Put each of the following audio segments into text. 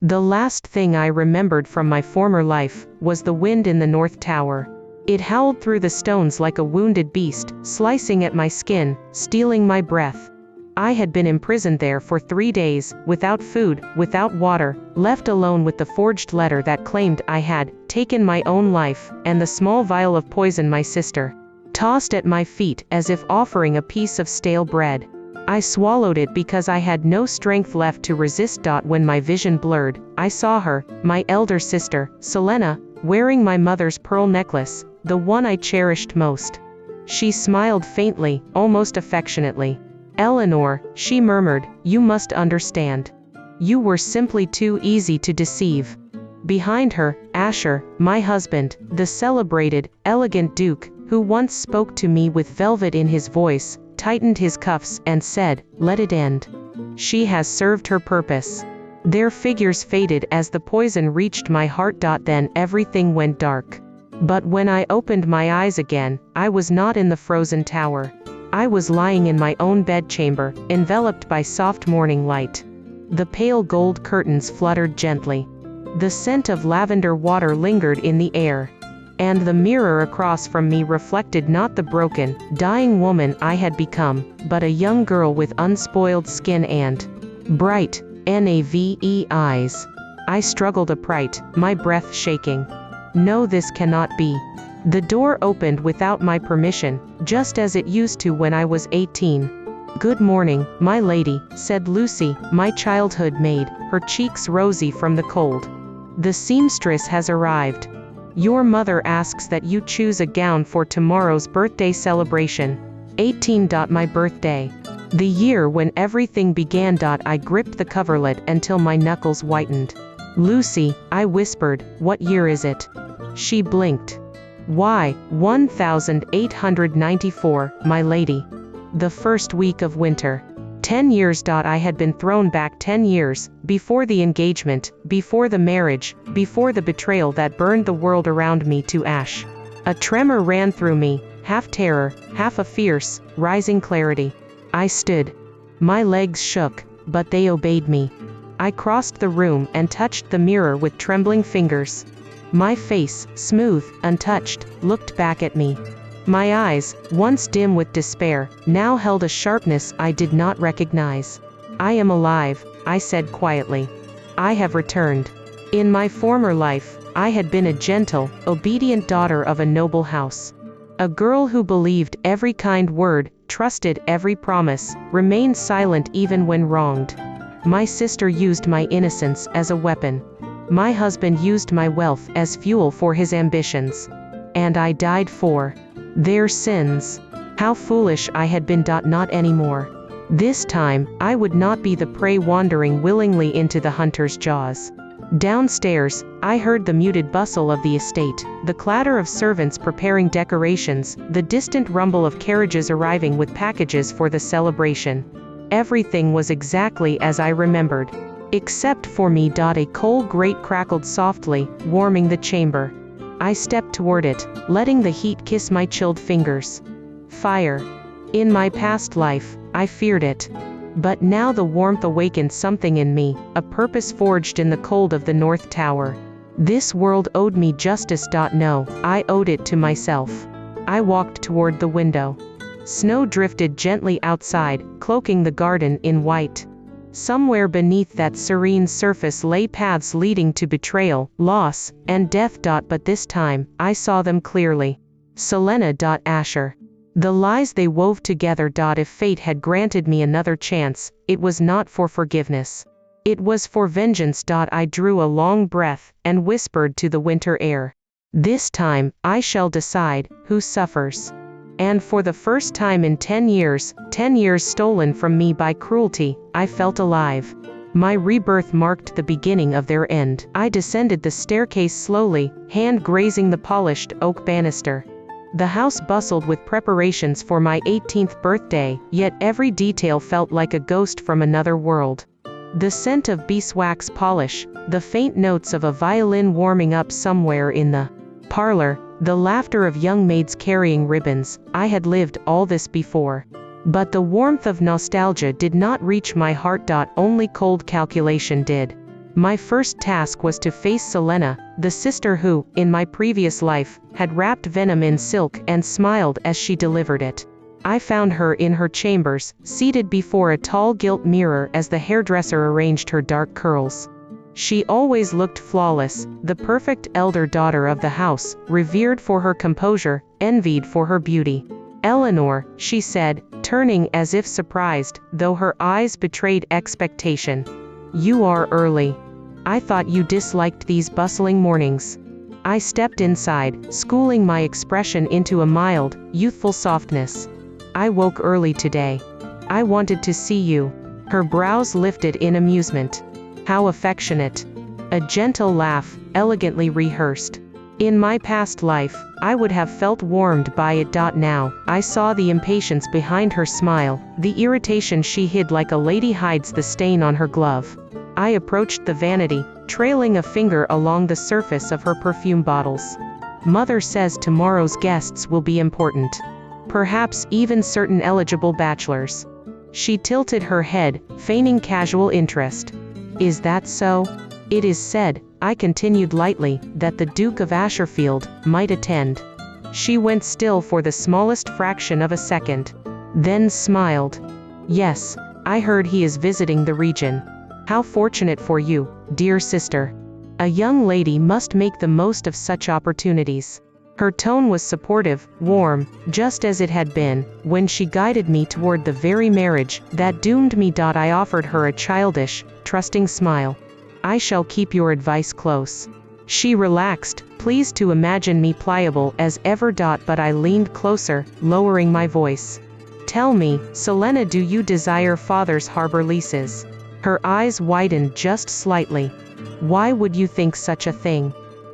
The last thing I remembered from my former life was the wind in the North Tower. It howled through the stones like a wounded beast, slicing at my skin, stealing my breath. I had been imprisoned there for 3 days, without food, without water, left alone with the forged letter that claimed I had taken my own life, and the small vial of poison my sister tossed at my feet as if offering a piece of stale bread. I swallowed it because I had no strength left to resist. When my vision blurred, I saw her, my elder sister, Selena, wearing my mother's pearl necklace, the one I cherished most. She smiled faintly, almost affectionately. "Eleanor," she murmured, "you must understand. You were simply too easy to deceive." Behind her, Asher, my husband, the celebrated, elegant duke, who once spoke to me with velvet in his voice, tightened his cuffs and said, "Let it end. She has served her purpose." Their figures faded as the poison reached my heart. Then everything went dark. But when I opened my eyes again, I was not in the frozen tower. I was lying in my own bedchamber, enveloped by soft morning light. The pale gold curtains fluttered gently. The scent of lavender water lingered in the air. And the mirror across from me reflected not the broken, dying woman I had become, but a young girl with unspoiled skin and bright, nave eyes. I struggled upright, my breath shaking. No, this cannot be. The door opened without my permission, just as it used to when I was 18. "Good morning, my lady," said Lucy, my childhood maid, her cheeks rosy from the cold. "The seamstress has arrived. Your mother asks that you choose a gown for tomorrow's birthday celebration." 18. My birthday. The year when everything began. I gripped the coverlet until my knuckles whitened. "Lucy," I whispered, "what year is it?" She blinked. "Why, 1894, my lady. The first week of winter. 10 years. I had been thrown back 10 years, before the engagement, before the marriage, before the betrayal that burned the world around me to ash. A tremor ran through me, half terror, half a fierce, rising clarity. I stood. My legs shook, but they obeyed me. I crossed the room and touched the mirror with trembling fingers. My face, smooth, untouched, looked back at me. My eyes, once dim with despair, now held a sharpness I did not recognize. "I am alive," I said quietly. "I have returned. In my former life, I had been a gentle, obedient daughter of a noble house. A girl who believed every kind word, trusted every promise, remained silent even when wronged. My sister used my innocence as a weapon. My husband used my wealth as fuel for his ambitions. And I died for their sins. How foolish I had been. Not anymore. This time, I would not be the prey wandering willingly into the hunter's jaws." Downstairs, I heard the muted bustle of the estate, the clatter of servants preparing decorations, the distant rumble of carriages arriving with packages for the celebration. Everything was exactly as I remembered. Except for me. A coal grate crackled softly, warming the chamber. I stepped toward it, letting the heat kiss my chilled fingers. Fire. In my past life, I feared it. But now the warmth awakened something in me, a purpose forged in the cold of the North Tower. This world owed me justice. No, I owed it to myself. I walked toward the window. Snow drifted gently outside, cloaking the garden in white. Somewhere beneath that serene surface lay paths leading to betrayal, loss, and death. But this time, I saw them clearly. Selena. Asher. The lies they wove together. If fate had granted me another chance, it was not for forgiveness. It was for vengeance. I drew a long breath, and whispered to the winter air. "This time, I shall decide who suffers." And for the first time in 10 years, 10 years stolen from me by cruelty, I felt alive. My rebirth marked the beginning of their end. I descended the staircase slowly, hand grazing the polished oak banister. The house bustled with preparations for my 18th birthday, yet every detail felt like a ghost from another world. The scent of beeswax polish, the faint notes of a violin warming up somewhere in the parlor, the laughter of young maids carrying ribbons. I had lived all this before. But the warmth of nostalgia did not reach my heart. Only cold calculation did. My first task was to face Selena, the sister who, in my previous life, had wrapped venom in silk and smiled as she delivered it. I found her in her chambers, seated before a tall gilt mirror as the hairdresser arranged her dark curls. She always looked flawless, the perfect elder daughter of the house, revered for her composure, envied for her beauty. "Eleanor," she said, turning as if surprised, though her eyes betrayed expectation. "You are early. I thought you disliked these bustling mornings." I stepped inside, schooling my expression into a mild, youthful softness. "I woke early today. I wanted to see you." Her brows lifted in amusement. "How affectionate." A gentle laugh, elegantly rehearsed. In my past life, I would have felt warmed by it. Now, I saw the impatience behind her smile, the irritation she hid like a lady hides the stain on her glove. I approached the vanity, trailing a finger along the surface of her perfume bottles. "Mother says tomorrow's guests will be important. Perhaps even certain eligible bachelors." She tilted her head, feigning casual interest. "Is that so?" "It is said," I continued lightly, "that the Duke of Asherfield might attend." She went still for the smallest fraction of a second, then smiled. "Yes, I heard he is visiting the region." "How fortunate for you, dear sister. A young lady must make the most of such opportunities." Her tone was supportive, warm, just as it had been when she guided me toward the very marriage that doomed me. I offered her a childish, trusting smile. "I shall keep your advice close." She relaxed, pleased to imagine me pliable as ever. But I leaned closer, lowering my voice. "Tell me, Selena, do you desire father's harbor leases?" Her eyes widened just slightly. "Why would you think such a thing?"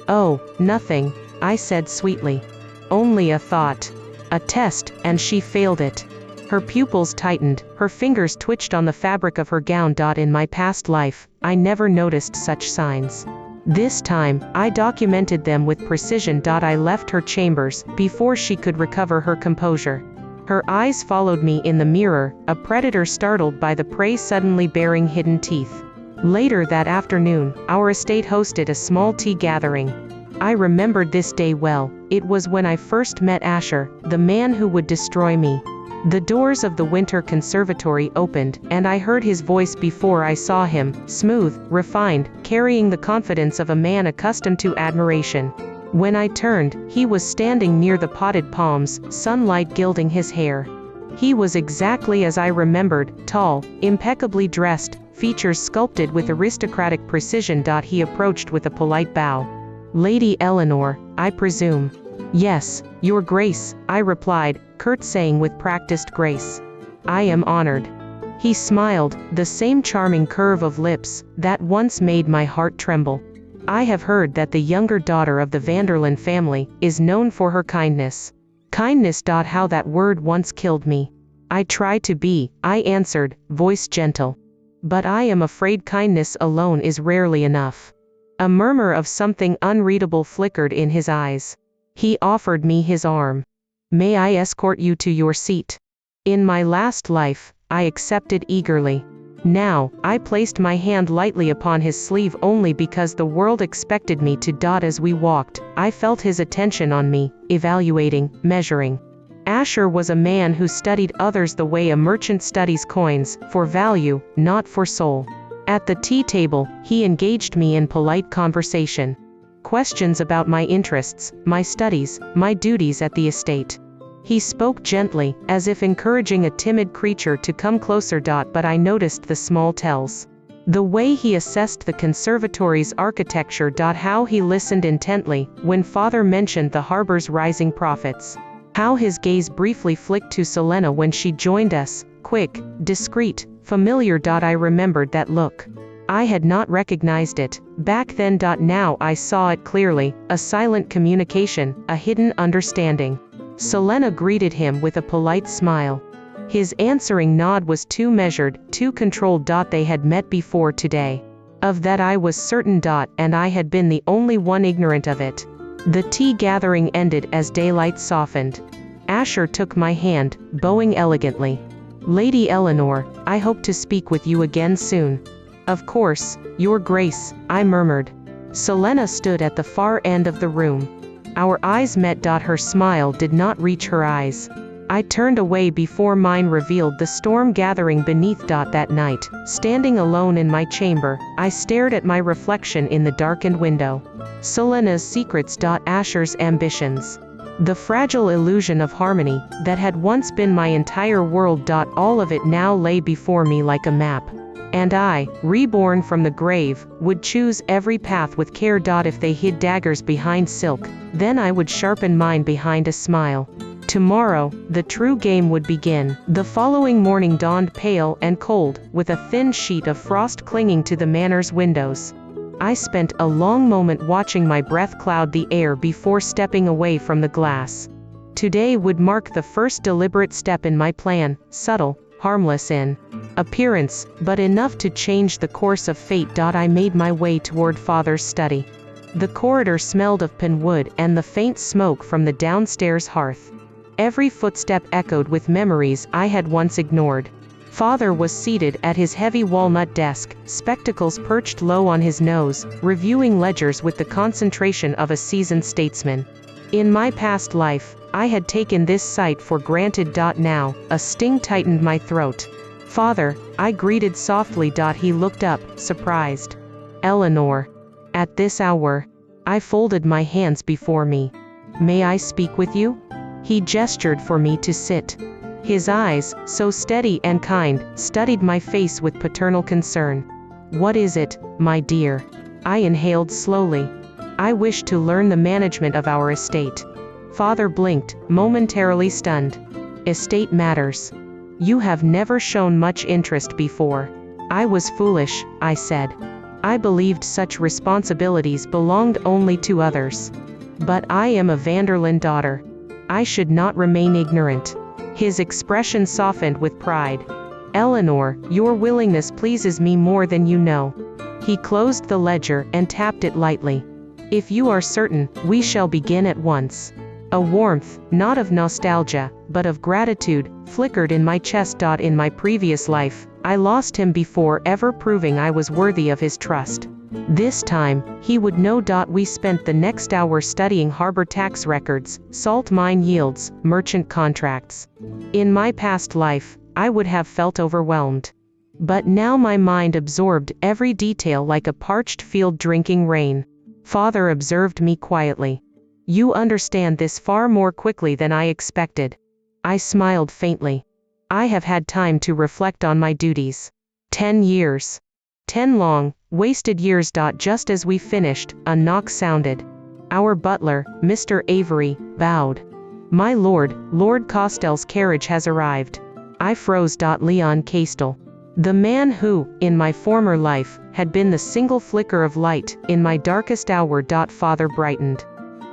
"Oh, nothing," I said sweetly. "Only a thought. A test, and she failed it." Her pupils tightened, her fingers twitched on the fabric of her gown. "In my past life, I never noticed such signs. This time, I documented them with precision. I left her chambers before she could recover her composure. Her eyes followed me in the mirror, a predator startled by the prey suddenly baring hidden teeth. Later that afternoon, our estate hosted a small tea gathering. I remembered this day well. It was when I first met Asher, the man who would destroy me. The doors of the winter conservatory opened, and I heard his voice before I saw him, smooth, refined, carrying the confidence of a man accustomed to admiration. When I turned, he was standing near the potted palms, sunlight gilding his hair. He was exactly as I remembered, tall, impeccably dressed, features sculpted with aristocratic precision. He approached with a polite bow. "Lady Eleanor, I presume?" "Yes, Your Grace," I replied, curtsying with practiced grace. "I am honored." He smiled, the same charming curve of lips that once made my heart tremble. "I have heard that the younger daughter of the Vanderlyn family is known for her kindness." Kindness. How that word once killed me. "I try to be," I answered, voice gentle. "But I am afraid kindness alone is rarely enough." A murmur of something unreadable flickered in his eyes. He offered me his arm. "May I escort you to your seat?" In my last life, I accepted eagerly. Now, I placed my hand lightly upon his sleeve only because the world expected me to. As we walked, I felt his attention on me, evaluating, measuring. Asher was a man who studied others the way a merchant studies coins, for value, not for soul. At the tea table, he engaged me in polite conversation. Questions about my interests, my studies, my duties at the estate. He spoke gently, as if encouraging a timid creature to come closer. But I noticed the small tells. The way he assessed the conservatory's architecture. How he listened intently when father mentioned the harbor's rising profits. How his gaze briefly flicked to Selena when she joined us, quick, discreet, familiar. I remembered that look. I had not recognized it back then. Now I saw it clearly, a silent communication, a hidden understanding. Selena greeted him with a polite smile. His answering nod was too measured, too controlled. They had met before today. Of that I was certain. And I had been the only one ignorant of it. The tea gathering ended as daylight softened. Asher took my hand, bowing elegantly. "Lady Eleanor, I hope to speak with you again soon." Of course, Your Grace, I murmured. Selena stood at the far end of the room. Our eyes met. Her smile did not reach her eyes. I turned away before mine revealed the storm gathering beneath. That night, standing alone in my chamber, I stared at my reflection in the darkened window. Selena's secrets. Asher's ambitions. The fragile illusion of harmony that had once been my entire world. All of it now lay before me like a map. And I, reborn from the grave, would choose every path with care. If they hid daggers behind silk, then I would sharpen mine behind a smile. Tomorrow, the true game would begin. The following morning dawned pale and cold, with a thin sheet of frost clinging to the manor's windows. I spent a long moment watching my breath cloud the air before stepping away from the glass. Today would mark the first deliberate step in my plan, subtle, harmless in appearance, but enough to change the course of fate. I made my way toward Father's study. The corridor smelled of pine wood and the faint smoke from the downstairs hearth. Every footstep echoed with memories I had once ignored. Father was seated at his heavy walnut desk, spectacles perched low on his nose, reviewing ledgers with the concentration of a seasoned statesman. In my past life, I had taken this sight for granted. Now, a sting tightened my throat. Father, I greeted softly. He looked up, surprised. Eleanor. At this hour. I folded my hands before me. May I speak with you? He gestured for me to sit. His eyes, so steady and kind, studied my face with paternal concern. What is it, my dear? I inhaled slowly. I wish to learn the management of our estate. Father blinked, momentarily stunned. Estate matters. You have never shown much interest before. I was foolish, I said. I believed such responsibilities belonged only to others. But I am a Vanderlyn daughter. I should not remain ignorant. His expression softened with pride. Eleanor, your willingness pleases me more than you know. He closed the ledger and tapped it lightly. If you are certain, we shall begin at once. A warmth, not of nostalgia, but of gratitude, flickered in my chest. In my previous life, I lost him before ever proving I was worthy of his trust. This time, he would know. We spent the next hour studying harbor tax records, salt mine yields, merchant contracts. In my past life, I would have felt overwhelmed. But now my mind absorbed every detail like a parched field drinking rain. Father observed me quietly. You understand this far more quickly than I expected. I smiled faintly. I have had time to reflect on my duties. 10 years. 10 long, wasted years. Just as we finished, a knock sounded. Our butler, Mr. Avery, bowed. My lord, Lord Costell's carriage has arrived. I froze. Leon Castell. The man who, in my former life, had been the single flicker of light, in my darkest hour. Father brightened.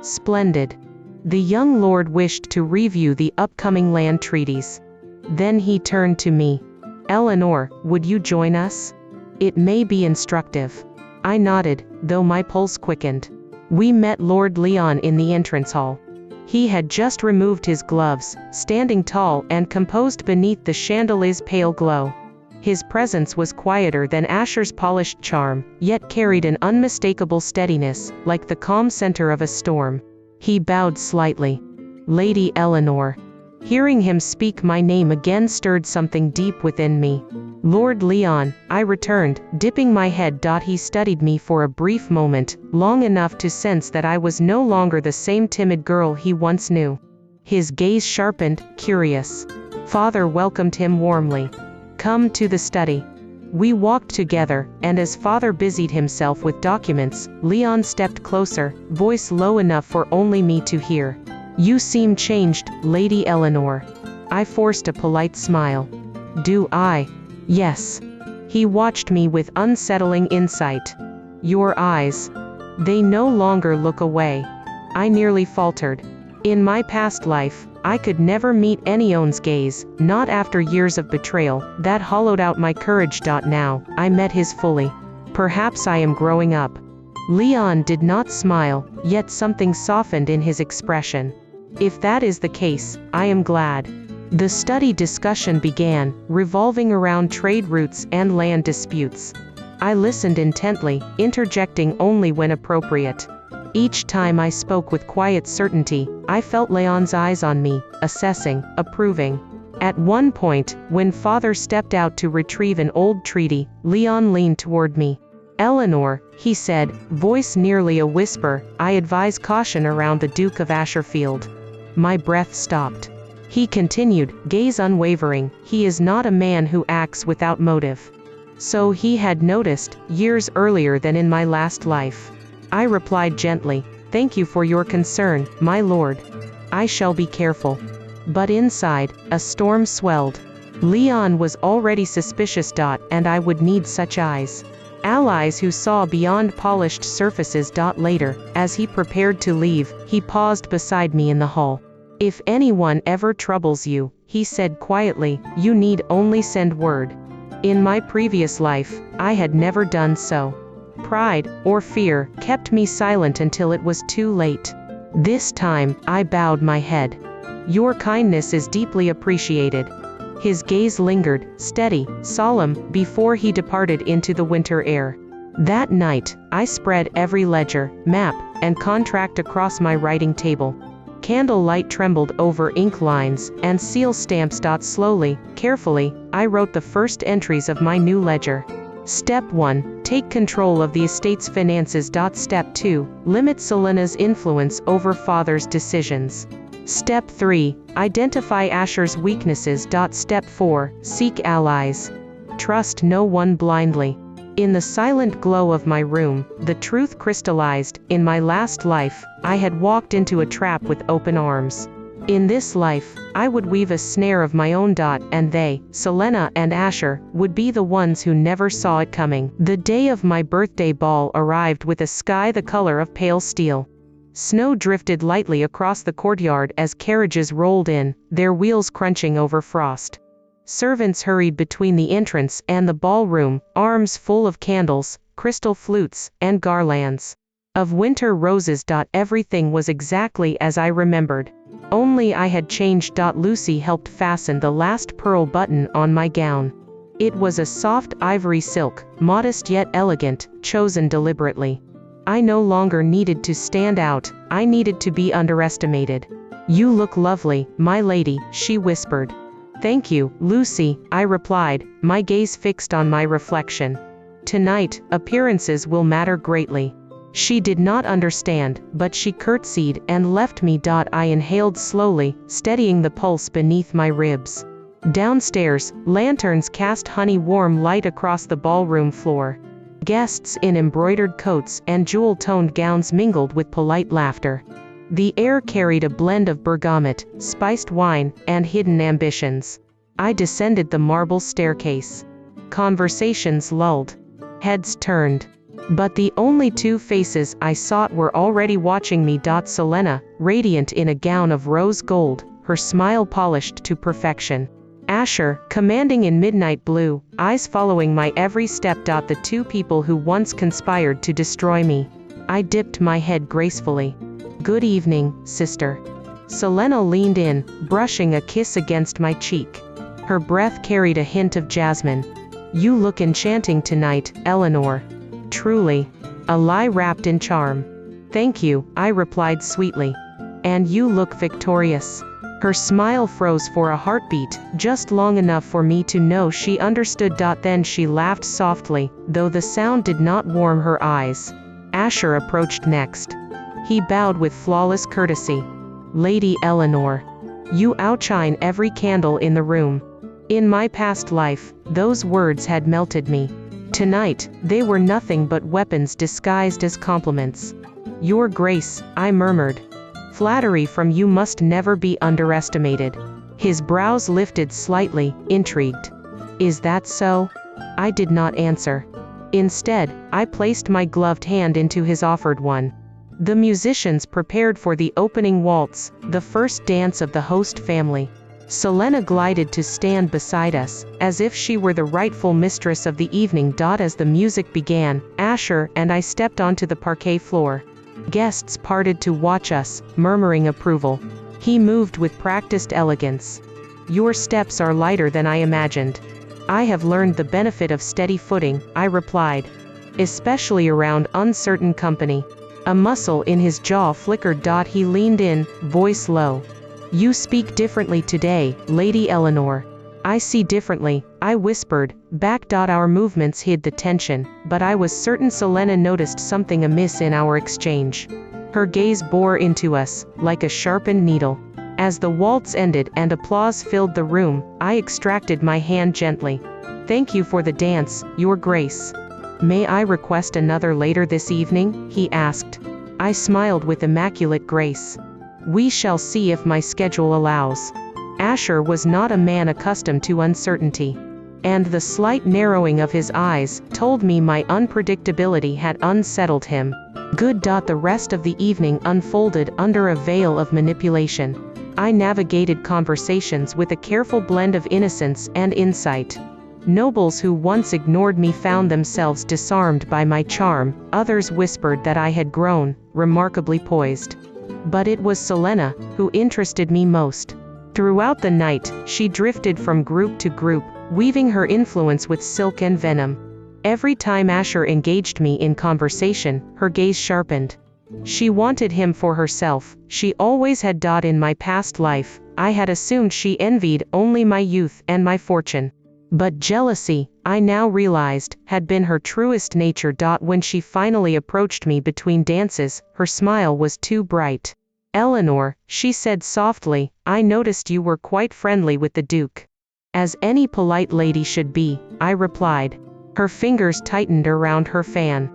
Splendid. The young lord wished to review the upcoming land treaties. Then he turned to me. Eleanor, would you join us? It may be instructive. I nodded, though my pulse quickened. We met Lord Leon in the entrance hall. He had just removed his gloves, standing tall and composed beneath the chandelier's pale glow. His presence was quieter than Asher's polished charm, yet carried an unmistakable steadiness, like the calm center of a storm. He bowed slightly. Lady Eleanor. Hearing him speak my name again stirred something deep within me. Lord Leon, I returned, dipping my head. He studied me for a brief moment, long enough to sense that I was no longer the same timid girl he once knew. His gaze sharpened, curious. Father welcomed him warmly. Come to the study. We walked together, and as Father busied himself with documents, Leon stepped closer, voice low enough for only me to hear. You seem changed, Lady Eleanor. I forced a polite smile. Do I? Yes. He watched me with unsettling insight. Your eyes. They no longer look away. I nearly faltered. In my past life, I could never meet anyone's gaze, not after years of betrayal, that hollowed out my courage. Now, I met his fully. Perhaps I am growing up. Leon did not smile, yet something softened in his expression. If that is the case, I am glad. The study discussion began, revolving around trade routes and land disputes. I listened intently, interjecting only when appropriate. Each time I spoke with quiet certainty, I felt Leon's eyes on me, assessing, approving. At one point, when Father stepped out to retrieve an old treaty, Leon leaned toward me. "Eleanor," he said, voice nearly a whisper, "I advise caution around the Duke of Asherfield." My breath stopped. He continued, gaze unwavering, "He is not a man who acts without motive." So he had noticed, years earlier than in my last life. I replied gently, "Thank you for your concern, my lord. I shall be careful." But inside, a storm swelled. Leon was already suspicious. And I would need such eyes. Allies who saw beyond polished surfaces. Later, as he prepared to leave, he paused beside me in the hall. "If anyone ever troubles you," he said quietly, "you need only send word." In my previous life, I had never done so. Pride, or fear, kept me silent until it was too late. This time, I bowed my head. "Your kindness is deeply appreciated." His gaze lingered, steady, solemn, before he departed into the winter air. That night, I spread every ledger, map, and contract across my writing table. Candlelight trembled over ink lines and seal stamps. Slowly, carefully, I wrote the first entries of my new ledger. Step 1. Take control of the estate's finances. Step 2. Limit Selena's influence over Father's decisions. Step 3. Identify Asher's weaknesses. Step 4. Seek allies. Trust no one blindly. In the silent glow of my room, the truth crystallized. In my last life, I had walked into a trap with open arms. In this life, I would weave a snare of my own. And they, Selena and Asher, would be the ones who never saw it coming. The day of my birthday ball arrived with a sky the color of pale steel. Snow drifted lightly across the courtyard as carriages rolled in, their wheels crunching over frost. Servants hurried between the entrance and the ballroom, arms full of candles, crystal flutes, and garlands of winter roses. Everything was exactly as I remembered. Only I had changed. Lucy helped fasten the last pearl button on my gown. It was a soft ivory silk, modest yet elegant, chosen deliberately. I no longer needed to stand out, I needed to be underestimated. "You look lovely, my lady," she whispered. "Thank you, Lucy," I replied, my gaze fixed on my reflection. "Tonight, appearances will matter greatly." She did not understand, but she curtsied and left me. I inhaled slowly, steadying the pulse beneath my ribs. Downstairs, lanterns cast honey-warm light across the ballroom floor. Guests in embroidered coats and jewel-toned gowns mingled with polite laughter. The air carried a blend of bergamot, spiced wine, and hidden ambitions. I descended the marble staircase. Conversations lulled. Heads turned. But the only two faces I sought were already watching me. Selena, radiant in a gown of rose gold, her smile polished to perfection. Asher, commanding in midnight blue, eyes following my every step. The two people who once conspired to destroy me. I dipped my head gracefully. "Good evening, sister." Selena leaned in, brushing a kiss against my cheek. Her breath carried a hint of jasmine. "You look enchanting tonight, Eleanor." "Truly. A lie wrapped in charm." "Thank you," I replied sweetly. "And you look victorious." Her smile froze for a heartbeat, just long enough for me to know she understood. Then she laughed softly, though the sound did not warm her eyes. Asher approached next. He bowed with flawless courtesy. "Lady Eleanor, you outshine every candle in the room." In my past life, those words had melted me. Tonight, they were nothing but weapons disguised as compliments. "Your Grace," I murmured. "Flattery from you must never be underestimated." His brows lifted slightly, intrigued. "Is that so?" I did not answer. Instead, I placed my gloved hand into his offered one. The musicians prepared for the opening waltz, the first dance of the host family. Selena glided to stand beside us, as if she were the rightful mistress of the evening. As the music began, Asher and I stepped onto the parquet floor. Guests parted to watch us, murmuring approval. He moved with practiced elegance. "Your steps are lighter than I imagined." I have learned the benefit of steady footing, I replied. Especially around uncertain company. A muscle in his jaw flickered. He leaned in, voice low. You speak differently today, Lady Eleanor. I see differently, I whispered, back. Our movements hid the tension, but I was certain Selena noticed something amiss in our exchange. Her gaze bore into us, like a sharpened needle. As the waltz ended and applause filled the room, I extracted my hand gently. Thank you for the dance, Your Grace. May I request another later this evening? He asked. I smiled with immaculate grace. We shall see if my schedule allows. Asher was not a man accustomed to uncertainty. And the slight narrowing of his eyes told me my unpredictability had unsettled him. Good. The rest of the evening unfolded under a veil of manipulation. I navigated conversations with a careful blend of innocence and insight. Nobles who once ignored me found themselves disarmed by my charm, others whispered that I had grown, remarkably poised. But it was Selena who interested me most. Throughout the night, she drifted from group to group, weaving her influence with silk and venom. Every time Asher engaged me in conversation, her gaze sharpened. She wanted him for herself. She always had. In my past life, I had assumed she envied only my youth and my fortune. But jealousy, I now realized, had been her truest nature. When she finally approached me between dances, her smile was too bright. Eleanor, she said softly, I noticed you were quite friendly with the Duke. As any polite lady should be, I replied. Her fingers tightened around her fan.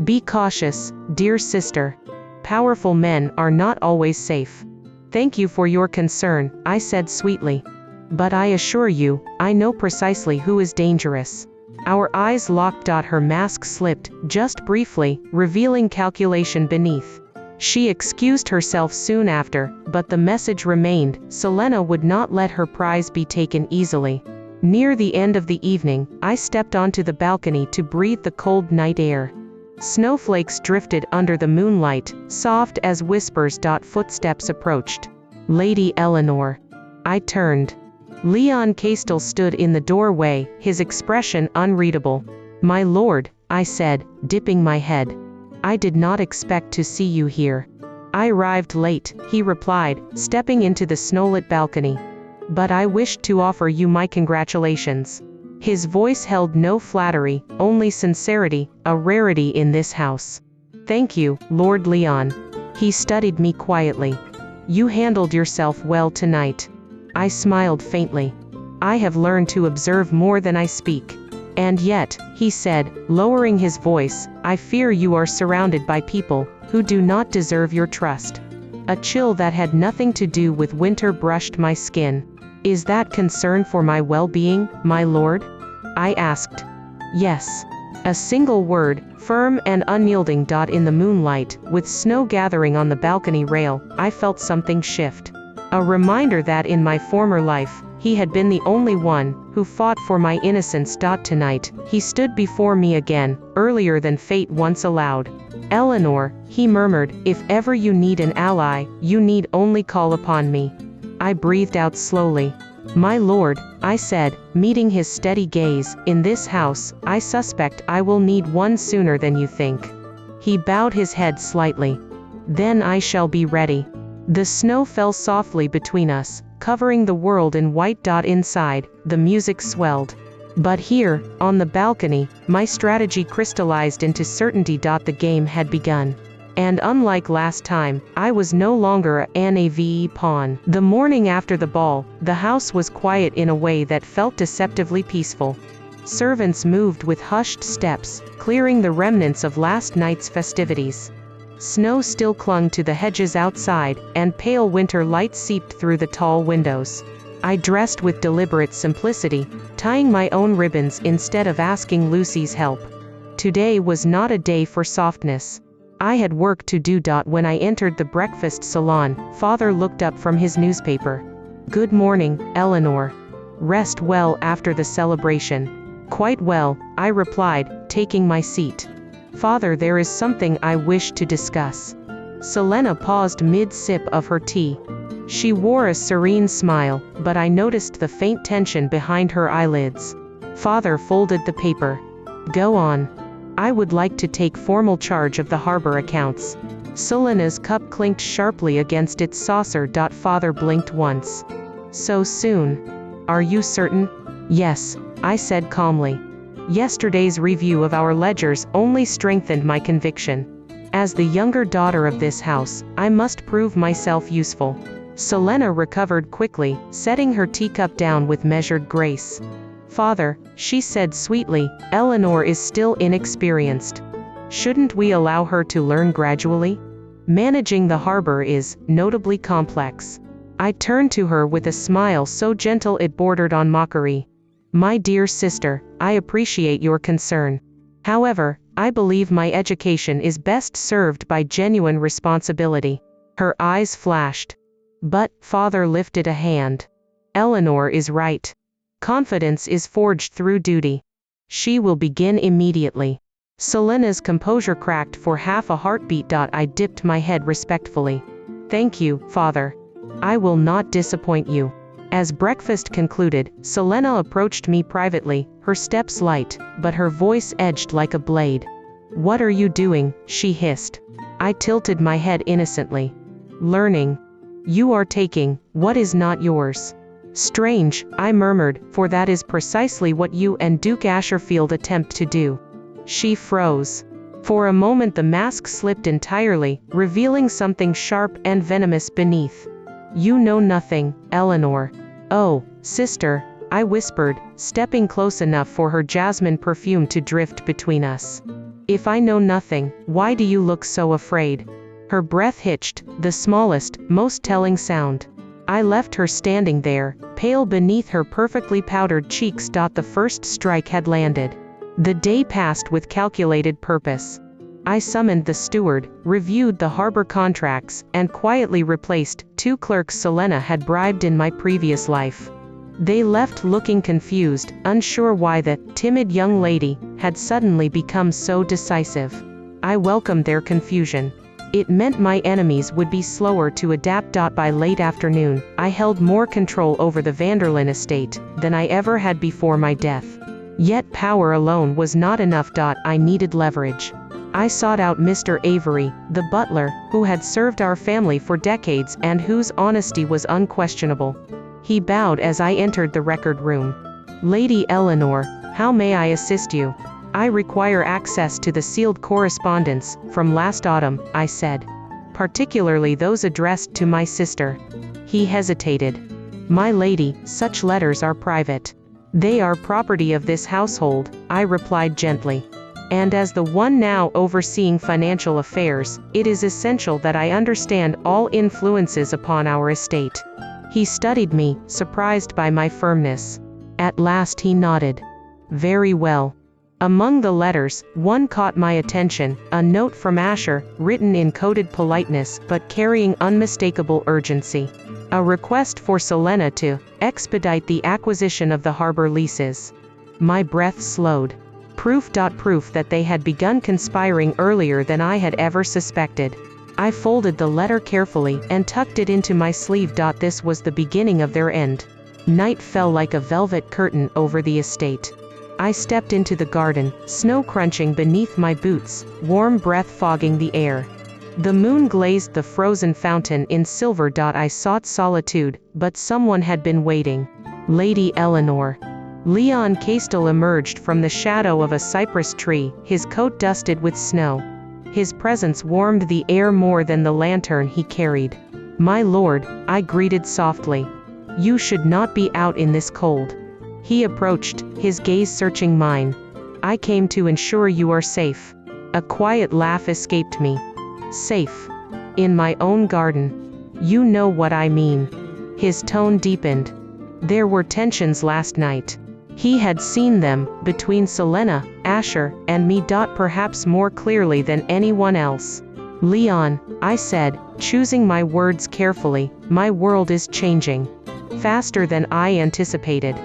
Be cautious, dear sister. Powerful men are not always safe. Thank you for your concern, I said sweetly. But I assure you, I know precisely who is dangerous. Our eyes locked. Her mask slipped, just briefly, revealing calculation beneath. She excused herself soon after, but the message remained. Selena would not let her prize be taken easily. Near the end of the evening, I stepped onto the balcony to breathe the cold night air. Snowflakes drifted under the moonlight, soft as whispers. Footsteps approached. Lady Eleanor. I turned. Leon Castell stood in the doorway, his expression unreadable. My lord, I said, dipping my head. I did not expect to see you here. I arrived late, he replied, stepping into the snowlit balcony. But I wished to offer you my congratulations. His voice held no flattery, only sincerity, a rarity in this house. Thank you, Lord Leon. He studied me quietly. You handled yourself well tonight. I smiled faintly. I have learned to observe more than I speak. And yet, he said, lowering his voice, I fear you are surrounded by people who do not deserve your trust. A chill that had nothing to do with winter brushed my skin. Is that concern for my well-being, my lord? I asked. Yes. A single word, firm and unyielding. In the moonlight, with snow gathering on the balcony rail, I felt something shift. A reminder that in my former life, he had been the only one who fought for my innocence. Tonight, he stood before me again, earlier than fate once allowed. Eleanor, he murmured, if ever you need an ally, you need only call upon me. I breathed out slowly. My lord, I said, meeting his steady gaze, in this house, I suspect I will need one sooner than you think. He bowed his head slightly. Then I shall be ready. The snow fell softly between us, covering the world in white. Inside, the music swelled. But here, on the balcony, my strategy crystallized into certainty. The game had begun. And unlike last time, I was no longer an AVE pawn. The morning after the ball, the house was quiet in a way that felt deceptively peaceful. Servants moved with hushed steps, clearing the remnants of last night's festivities. Snow still clung to the hedges outside, and pale winter light seeped through the tall windows. I dressed with deliberate simplicity, tying my own ribbons instead of asking Lucy's help. Today was not a day for softness. I had work to do. When I entered the breakfast salon, Father looked up from his newspaper. Good morning, Eleanor. Rest well after the celebration. Quite well, I replied, taking my seat. Father, there is something I wish to discuss. Selena paused mid-sip of her tea. She wore a serene smile, but I noticed the faint tension behind her eyelids. Father folded the paper. Go on. I would like to take formal charge of the harbor accounts. Selena's cup clinked sharply against its saucer. Father blinked once. So soon? Are you certain? Yes, I said calmly. Yesterday's review of our ledgers only strengthened my conviction. As the younger daughter of this house, I must prove myself useful. Selena recovered quickly, setting her teacup down with measured grace. Father, she said sweetly, Eleanor is still inexperienced. Shouldn't we allow her to learn gradually? Managing the harbor is, notably complex. I turned to her with a smile so gentle it bordered on mockery. My dear sister, I appreciate your concern. However, I believe my education is best served by genuine responsibility. Her eyes flashed. But, Father lifted a hand. Eleanor is right. Confidence is forged through duty. She will begin immediately. Selena's composure cracked for half a heartbeat. I dipped my head respectfully. Thank you, Father. I will not disappoint you. As breakfast concluded, Selena approached me privately, her steps light, but her voice edged like a blade. What are you doing? She hissed. I tilted my head innocently. Learning. You are taking what is not yours. Strange, I murmured, for that is precisely what you and Duke Asherfield attempt to do. She froze. For a moment the mask slipped entirely, revealing something sharp and venomous beneath. You know nothing, Eleanor. Oh, sister, I whispered, stepping close enough for her jasmine perfume to drift between us. If I know nothing, why do you look so afraid? Her breath hitched, the smallest, most telling sound. I left her standing there, pale beneath her perfectly powdered cheeks. The first strike had landed. The day passed with calculated purpose. I summoned the steward, reviewed the harbor contracts, and quietly replaced 2 clerks Selena had bribed in my previous life. They left looking confused, unsure why the timid young lady had suddenly become so decisive. I welcomed their confusion. It meant my enemies would be slower to adapt. By late afternoon, I held more control over the Vanderlyn estate than I ever had before my death. Yet power alone was not enough. I needed leverage. I sought out Mr. Avery, the butler, who had served our family for decades and whose honesty was unquestionable. He bowed as I entered the record room. Lady Eleanor, how may I assist you? I require access to the sealed correspondence from last autumn, I said. Particularly those addressed to my sister. He hesitated. My lady, such letters are private. They are property of this household, I replied gently. And as the one now overseeing financial affairs, it is essential that I understand all influences upon our estate. He studied me, surprised by my firmness. At last he nodded. Very well. Among the letters, one caught my attention, a note from Asher, written in coded politeness but carrying unmistakable urgency. A request for Selena to expedite the acquisition of the harbor leases. My breath slowed. Proof that they had begun conspiring earlier than I had ever suspected. I folded the letter carefully and tucked it into my sleeve. This was the beginning of their end. Night fell like a velvet curtain over the estate. I stepped into the garden, snow crunching beneath my boots, warm breath fogging the air. The moon glazed the frozen fountain in silver. I sought solitude, but someone had been waiting. Lady Eleanor. Leon Castell emerged from the shadow of a cypress tree, his coat dusted with snow. His presence warmed the air more than the lantern he carried. My lord, I greeted softly. You should not be out in this cold. He approached, his gaze searching mine. I came to ensure you are safe. A quiet laugh escaped me. Safe. In my own garden. You know what I mean. His tone deepened. There were tensions last night. He had seen them, between Selena, Asher, and me. Perhaps more clearly than anyone else. Leon, I said, choosing my words carefully, my world is changing. Faster than I anticipated.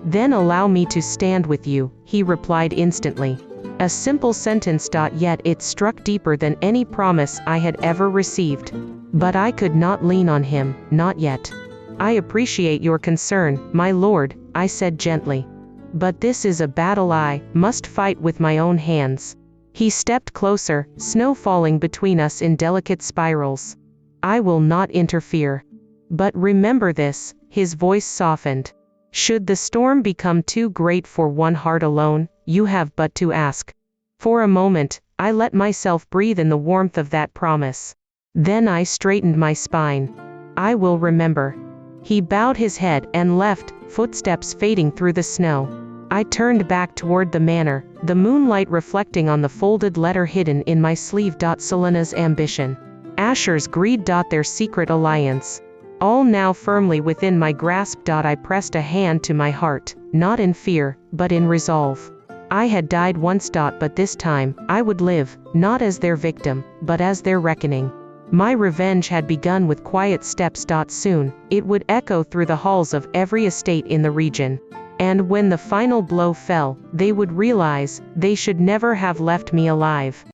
Then allow me to stand with you, he replied instantly. A simple sentence. Yet it struck deeper than any promise I had ever received. But I could not lean on him, not yet. I appreciate your concern, my lord, I said gently. But this is a battle I must fight with my own hands. He stepped closer, snow falling between us in delicate spirals. I will not interfere. But remember this, his voice softened. Should the storm become too great for one heart alone, you have but to ask. For a moment, I let myself breathe in the warmth of that promise. Then I straightened my spine. I will remember. He bowed his head and left, footsteps fading through the snow. I turned back toward the manor, the moonlight reflecting on the folded letter hidden in my sleeve. Selena's ambition. Asher's greed. Their secret alliance. All now firmly within my grasp. I pressed a hand to my heart, not in fear, but in resolve. I had died once. But this time, I would live, not as their victim, but as their reckoning. My revenge had begun with quiet steps. Soon, it would echo through the halls of every estate in the region. And when the final blow fell, they would realize, they should never have left me alive.